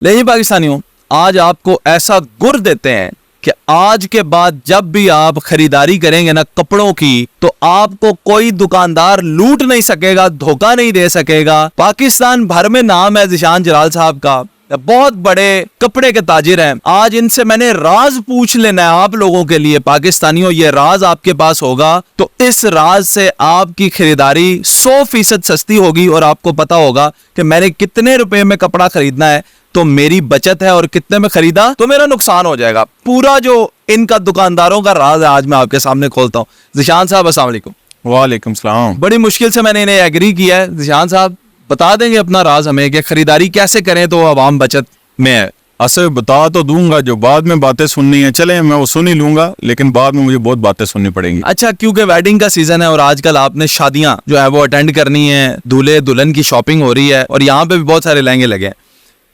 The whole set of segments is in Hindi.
लेकिन पाकिस्तानियों, आज आपको ऐसा गुर देते हैं कि आज के बाद जब भी आप खरीदारी करेंगे ना कपड़ों की, तो आपको कोई दुकानदार लूट नहीं सकेगा, धोखा नहीं दे सकेगा। पाकिस्तान भर में नाम है ज़ीशान जलाल साहब का, बहुत बड़े कपड़े के ताजिर हैं। आज इनसे मैंने राज पूछ लेना है आप लोगों के लिए। पाकिस्तानियों, ये राज आपके पास होगा तो इस राज से आपकी खरीदारी 100% सस्ती होगी और आपको पता होगा कि मैंने कितने रुपए में कपड़ा खरीदना है तो मेरी बचत है और कितने में खरीदा तो मेरा नुकसान हो जाएगा। पूरा जो इनका दुकानदारों का राज है आज मैं आपके सामने खोलता हूँ। ज़ीशान साहब अस्सलाम वालेकुम। वालेकुम सलाम। बड़ी मुश्किल से मैंने इन्हें एग्री किया है। ज़ीशान साहब बता देंगे अपना राज हमें कि खरीदारी कैसे करें तो आवाम बचत में है। असर बता तो दूंगा, जो बाद में बातें सुननी है चले मैं वो सुन ही लूंगा, लेकिन बाद में मुझे बहुत बातें सुननी पड़ेंगी। अच्छा, क्योंकि वेडिंग का सीजन है और आजकल आपने शादियां जो है वो अटेंड करनी है, दूल्हे दुल्हन की शॉपिंग हो रही है और यहाँ पे भी बहुत सारे लहंगे लगे हैं।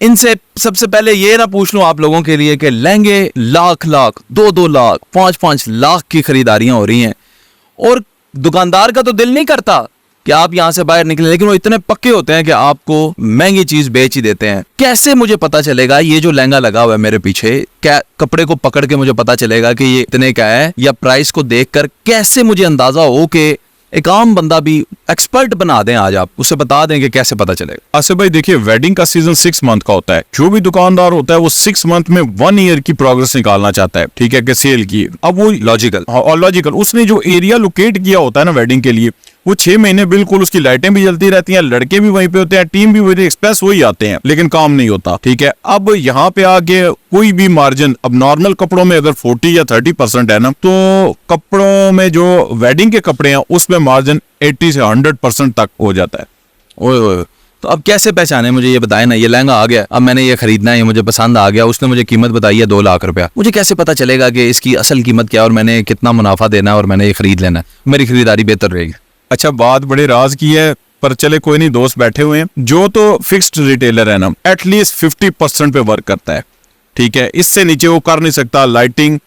इनसे सबसे पहले ये ना पूछ लूं आप लोगों के लिए कि लहंगे लाख लाख, 2-2 लाख, 5-5 लाख की खरीदारियां हो रही हैं और दुकानदार का तो दिल नहीं करता कि आप यहां से बाहर निकले, लेकिन वो इतने पक्के होते हैं कि आपको महंगी चीज बेच ही देते हैं। कैसे मुझे पता चलेगा ये जो लहंगा लगा हुआ है मेरे पीछे, क्या कपड़े को पकड़ के मुझे पता चलेगा कि ये इतने का है, या प्राइस को देखकर कैसे मुझे अंदाजा हो कि एक आम बंदा भी एक्सपर्ट बना दें, आज आप उसे बता दें कि कैसे पता चलेगा। असर भाई देखिए, वेडिंग का सीजन 6 मंथ का होता है। जो भी दुकानदार होता है वो 6 मंथ में 1 ईयर की प्रोग्रेस निकालना चाहता है, ठीक है, कि सेल की। अब वो लॉजिकल और लॉजिकल उसने जो एरिया लोकेट किया होता है ना वेडिंग के लिए, वो 6 महीने बिल्कुल उसकी लाइटें भी जलती रहती हैं, लड़के भी वहीं पे होते हैं, टीम भी वही, एक्सप्रेस वही आते हैं, लेकिन काम नहीं होता, ठीक है। अब यहाँ पे आके कोई भी मार्जिन, अब नॉर्मल कपड़ों में अगर 40 या 30% है ना, तो कपड़ों में जो वेडिंग के कपड़े हैं उसमें मार्जिन 80 से 100% तक हो जाता है। ओए तो अब कैसे पहचाने, मुझे ये बताए ना। ये लहंगा आ गया, अब मैंने ये खरीदना है, ये मुझे पसंद आ गया, उसने मुझे कीमत बताई है 2 लाख रुपया, मुझे कैसे पता चलेगा कि इसकी असल कीमत क्या है और मैंने कितना मुनाफा देना है और मैंने ये खरीद लेना है, मेरी खरीदारी बेहतर रहेगी। अच्छा, बात बड़े राज की है, पर चले कोई नहीं, दोस्त बैठे हुए हैं। जो तो फिक्स्ड रिटेलर है ना, एटलीस्ट 50% पे वर्क करता है, ठीक है, इससे नीचे वो कर नहीं सकता। लाइटिंग,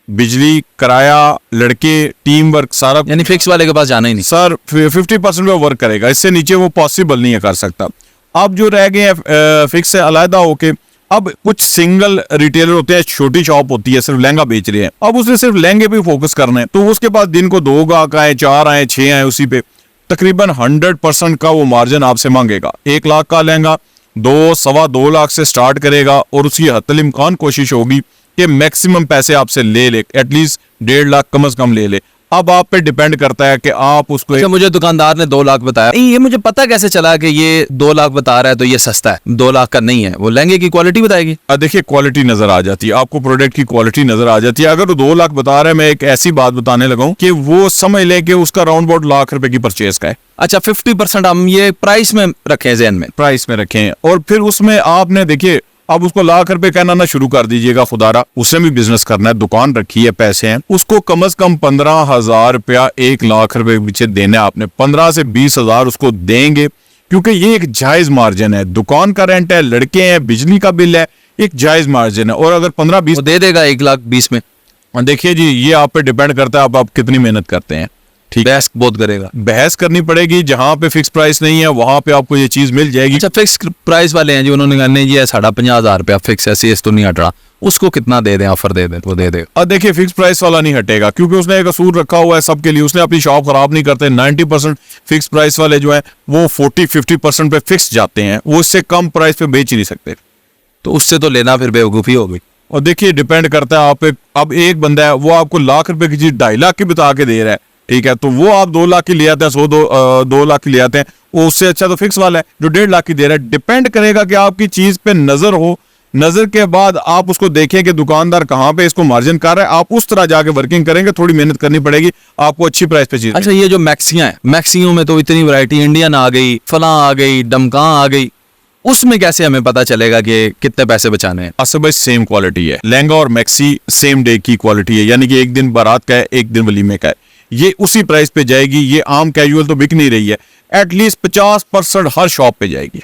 बिजली, किराया, लड़के, टीम वर्क, सारा, यानी फिक्स वाले के पास जाना ही नहीं। सर 50% पे वर्क करेगा, इससे नीचे वो पॉसिबल नहीं है कर सकता। अब जो रह गए हैं फिक्स से अलहदा होके, अब कुछ सिंगल रिटेलर होते हैं, छोटी शॉप होती है, सिर्फ लहंगा बेच रहे हैं, अब उसने सिर्फ लहंगे पे फोकस करना है, तो उसके पास दिन को 2 गाहक आए, 4 आए, 6 आए, उसी पे तकरीबन 100% का वो मार्जिन आपसे मांगेगा। 1 लाख का लहंगा 2-2.25 लाख से स्टार्ट करेगा और उसकी हत्तल इम्कान कोशिश होगी कि मैक्सिमम पैसे आपसे ले ले, एटलीस्ट 1.5 लाख कम से कम ले ले। अब आप पे डिपेंड करता है कि आप उसको। अच्छा, मुझे दुकानदार ने 2 लाख बताया, ये मुझे पता कैसे चला कि ये 2 लाख बता रहा है तो ये सस्ता है, 2 लाख का नहीं है? वो लहंगे की क्वालिटी बताएगी। देखिए, क्वालिटी नजर आ जाती है आपको, प्रोडक्ट की क्वालिटी नजर आ जाती है। अगर वो 2 लाख बता रहा है, मैं एक ऐसी बात बताने लगा हूं कि वो समझ ले कि उसका राउंड अबाउट लाख रुपए की परचेज का है। अच्छा, 50% हम ये प्राइस में रखें, ज़हन में प्राइस में रखें, और फिर उसमें आपने देखिए, अब उसको लाख रुपए कहना ना शुरू कर दीजिएगा, खुदारा, उसने भी बिजनेस करना है, दुकान रखी है, पैसे हैं, उसको कम से कम 15,000 रुपया 1 लाख रुपए पीछे देना है आपने। 15 से 20,000 उसको देंगे, क्योंकि ये एक जायज मार्जिन है। दुकान का रेंट है, लड़के हैं, बिजली का बिल है, एक जायज मार्जिन है। और अगर 15-20 दे देगा 1,20,000 में, देखिए जी, ये आप पे डिपेंड करता है आप कितनी मेहनत करते हैं, ठीक। बहस बहुत करेगा, बहस करनी पड़ेगी, जहां पे फिक्स प्राइस नहीं है वहां पे आपको ये चीज मिल जाएगी। अच्छा, फिक्स प्राइस वाले हैं जी, उन्होंने कहने जी 50,000 रुपया फिक्स है, सीएस तो नहीं हट रहा, उसको कितना दे दें, ऑफर दे दें, वो दे देगा। और देखिए, फिक्स प्राइस वाला नहीं हटेगा, क्योंकि उसने एक असूल रखा हुआ है सबके लिए, उसने अपनी शॉप खराब नहीं करते। 90% फिक्स प्राइस वाले जो है वो 40-50% पे फिक्स जाते हैं, वो इससे कम प्राइस पे बेच ही नहीं सकते, तो उससे तो लेना फिर बेवकूफ़ी हो गई। और देखिए, डिपेंड करता है आप अब एक बंदा है, वो आपको लाख रुपए की चीज 2.5 लाख की बता के दे रहा है, ठीक है, तो वो आप 2 लाख की ले आते हैं, 2 लाख की ले आते हैं, वो उससे अच्छा तो फिक्स वाला है जो 1.5 लाख की दे रहा है। डिपेंड करेगा कि आपकी चीज पे नजर हो, नजर के बाद आप उसको देखें कि दुकानदार कहाँ पे इसको मार्जिन कर रहा है, आप उस तरह जाके वर्किंग करेंगे। थोड़ी मेहनत करनी पड़ेगी, आपको अच्छी प्राइस पे चीज। अच्छा, ये जो मैक्सियां है, मैक्सियों में तो इतनी वैरायटी, इंडियन आ गई, फलां आ गई, डमका आ गई, उसमें कैसे हमें पता चलेगा कि कितने पैसे बचाने हैं? असर भाई, सेम क्वालिटी है, लहंगा और मैक्सी सेम डे की क्वालिटी है, यानी कि एक दिन बारात का है, एक दिन वलीमे का है, ये उसी प्राइस पे जाएगी। ये आम कैजुअल तो बिक नहीं रही है, एटलीस्ट 50% हर शॉप पे जाएगी,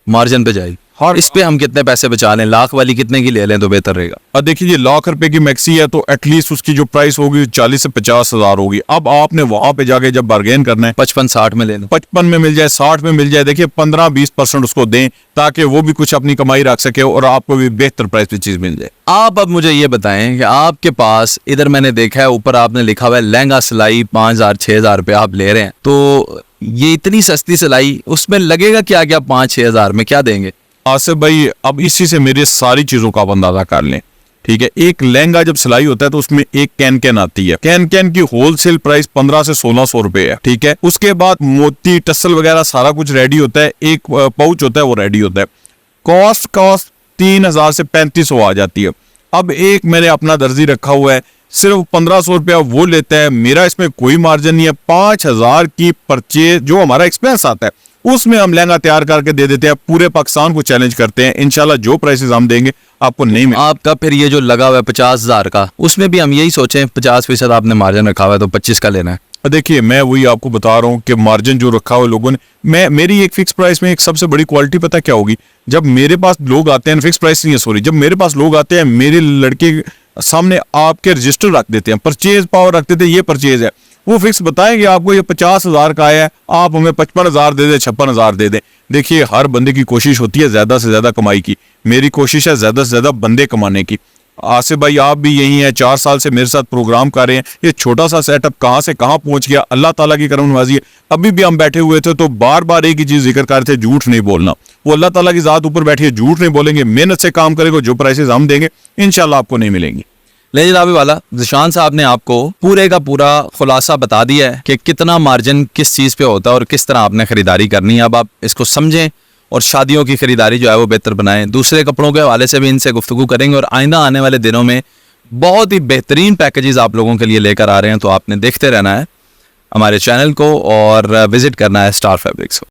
मार्जिन पे जाएगी। हर इस पे हम कितने पैसे बचा लें, लाख वाली कितने की ले लें तो बेहतर रहेगा? अब देखिए ये लाख रुपए की मैक्सी है तो एटलीस्ट उसकी जो प्राइस होगी 40 से 50 हजार होगी। अब आपने वहां पे जाके जब बार्गेन करना है 55-60 में ले लें। 55 में मिल जाए, 60 में मिल जाए, देखिए 15-20% उसको दें ताकि वो भी कुछ अपनी कमाई रख सके और आपको भी बेहतर प्राइस पे चीज मिल जाए। आप अब मुझे ये बताएं कि आपके पास, इधर मैंने देखा है ऊपर आपने लिखा हुआ है लहंगा सिलाई 5,000-6,000 रुपये आप ले रहे हैं, तो ये इतनी सस्ती सिलाई, उसमें लगेगा क्या क्या 5-6 हज़ार में क्या देंगे? आसिफ भाई अब इसी से मेरे सारी चीजों का आप अंदाजा कर लें, ठीक है। एक लहंगा जब सिलाई होता है तो उसमें एक कैन आती है, कैन की होलसेल प्राइस 1500 से 1600 रुपए है, ठीक है। उसके बाद मोती टसल वगैरह सारा कुछ रेडी होता है, एक पाउच होता है वो रेडी होता है। कॉस्ट 3000 से 3500 आ जाती है। अब एक मैंने अपना दर्जी रखा हुआ है, सिर्फ 1500 रुपया वो लेता है, मेरा इसमें कोई मार्जिन नहीं है। 5000 की परचेज जो हमारा एक्सपेंस आता है उसमें हम लहंगा तैयार करके दे देते हैं, पूरे पाकिस्तान को चैलेंज करते हैं। इंशाल्लाह जो प्राइसेस हम देंगे आपको नहीं मिलेगा। आपका फिर ये जो लगा हुआ है 50,000 का, उसमें भी हम यही सोचें 50% आपने मार्जिन रखा हुआ है तो 25 का लेना है। देखिए मैं वही आपको बता रहा हूँ कि मार्जिन जो रखा हुआ लोगों ने, मेरी एक फिक्स प्राइस में एक सबसे बड़ी क्वालिटी पता क्या होगी, जब मेरे पास लोग आते हैं, फिक्स प्राइस नहीं है सॉरी, जब मेरे पास लोग आते हैं मेरे लड़के सामने आपके रजिस्टर रख देते हैं, परचेज पावर रख देते हैं, ये परचेज है, वो फिक्स बताएंगे आपको ये 50,000 का आया है, आप हमें 55,000 दे दें, 56,000 दे दें। देखिए हर बंदे की कोशिश होती है ज्यादा से ज्यादा कमाई की, मेरी कोशिश है ज्यादा से ज्यादा बंदे कमाने की। आसिफ भाई आप भी यही हैं, 4 साल से मेरे साथ प्रोग्राम कर रहे हैं, ये छोटा सा सेटअप कहाँ से कहाँ पहुंच गया, अल्लाह ताला की करम नवाजी है। अभी भी हम बैठे हुए थे तो बार बार एक ही चीज जिक्र कर रहे थे, झूठ नहीं बोलना। वो अल्लाह ताला की जात ऊपर बैठी है, झूठ नहीं बोलेंगे, मेहनत से काम करेंगे, जो प्राइसेस हम देंगे इंशाल्लाह आपको नहीं मिलेंगी। ले जनाबी वाला ज़िशान साहब ने आपको पूरे का पूरा खुलासा बता दिया है कि कितना मार्जिन किस चीज़ पे होता है और किस तरह आपने खरीदारी करनी है। अब आप इसको समझें और शादियों की खरीदारी जो है वो बेहतर बनाएं। दूसरे कपड़ों के हवाले से भी इनसे गुफ्तगू करेंगे और आइंदा आने वाले दिनों में बहुत ही बेहतरीन पैकेजेस आप लोगों के लिए लेकर आ रहे हैं, तो आपने देखते रहना है हमारे चैनल को और विजिट करना है स्टार फैब्रिक्स को।